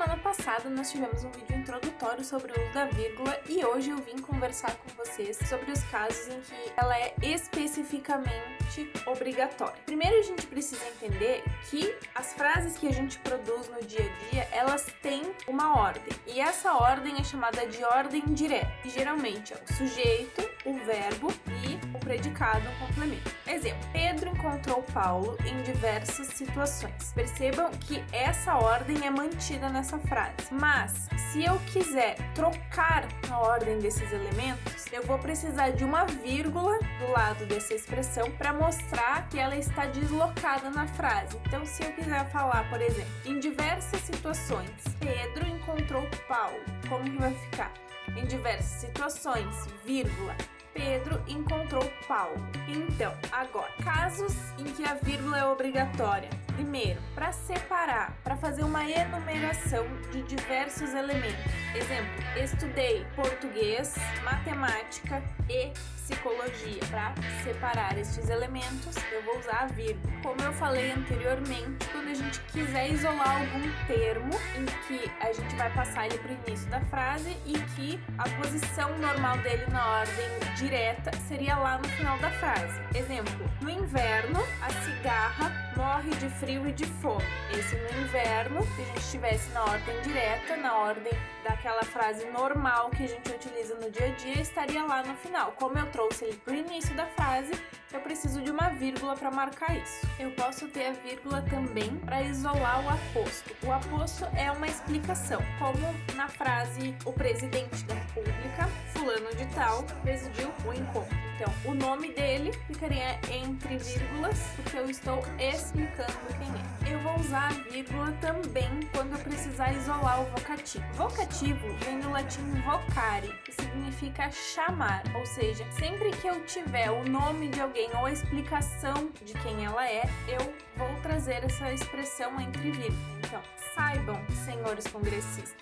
semana passada nós tivemos um vídeo introdutório sobre o uso da vírgula e hoje eu vim conversar com vocês sobre os casos em que ela é especificamente obrigatória. Primeiro a gente precisa entender que as frases que a gente produz no dia a dia, elas têm uma ordem e essa ordem é chamada de ordem direta e geralmente é o sujeito, o verbo e o predicado, o complemento. Exemplo, Pedro encontrou Paulo em diversas situações. Percebam que essa ordem é mantida nessa frase. Mas, se eu quiser trocar a ordem desses elementos, eu vou precisar de uma vírgula do lado dessa expressão para mostrar que ela está deslocada na frase. Então, se eu quiser falar, por exemplo, em diversas situações, Pedro encontrou Paulo. Como que vai ficar? Em diversas situações, vírgula, Pedro encontrou Paulo. Então, agora, casos em que a vírgula é obrigatória. Primeiro, para separar, para fazer uma enumeração de diversos elementos. Exemplo, estudei português, matemática e psicologia. Para separar estes elementos, eu vou usar a vírgula. Como eu falei anteriormente, quando a gente quiser isolar algum termo em que a gente vai passar ele para o início da frase e que a posição normal dele na ordem direta seria lá no final da frase. Exemplo, no inverno, a cigarra morre de frio e de fome. Esse no inverno, se a gente estivesse na ordem direta, na ordem daquela frase normal que a gente utiliza no dia a dia, estaria lá no final. Como eu trouxe ele para o início da frase, eu preciso de uma vírgula para marcar isso. Eu posso ter a vírgula também para isolar o aposto. O aposto é uma explicação, como na frase o presidente da República, fulano de tal, presidiu o encontro. Então, o nome dele ficaria entre vírgulas, porque eu estou explicando quem é. Eu vou usar a vírgula também quando eu precisar isolar o vocativo. Vocativo vem do latim vocare, que significa chamar, ou seja, sempre que eu tiver o nome de alguém ou a explicação de quem ela é, eu vou trazer essa expressão entre vírgulas. Então, saibam, senhores congressistas,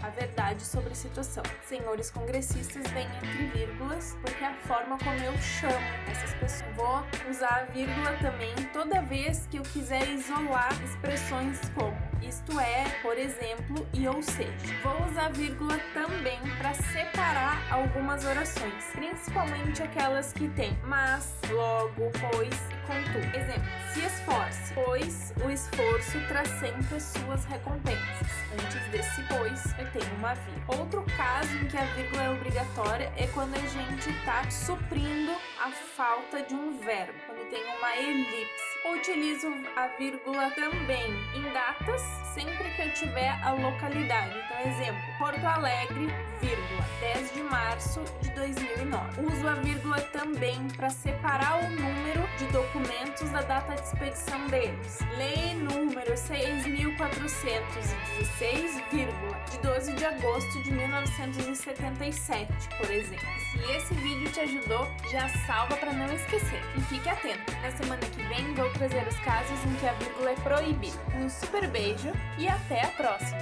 a verdade sobre a situação. Senhores congressistas vem entre vírgulas porque é a forma como eu chamo essas pessoas. Vou usar a vírgula também toda vez que eu quiser isolar expressões como isto é, por exemplo, e ou seja. Vou usar a vírgula também para separar algumas orações, principalmente aquelas que tem mas, logo, pois e contudo. Exemplo, se esforce, pois o esforço traz sempre as suas recompensas. Antes desse pois, eu tenho uma vírgula. Outro caso em que a vírgula é obrigatória é quando a gente está suprindo a falta de um verbo, quando tem uma elipse. Utilizo a vírgula também em datas, sempre que eu tiver a localidade. Então, exemplo, Porto Alegre, vírgula, 10 de março de 2009. Uso a vírgula também para separar o número de documentos da data de expedição deles. Lei número 6.416, vírgula, de 12 de agosto de 1977, por exemplo. Se esse vídeo te ajudou, já salva para não esquecer. E fique atento, na semana que vem vou trazer os casos em que a vírgula é proibida. Um super beijo e até a próxima!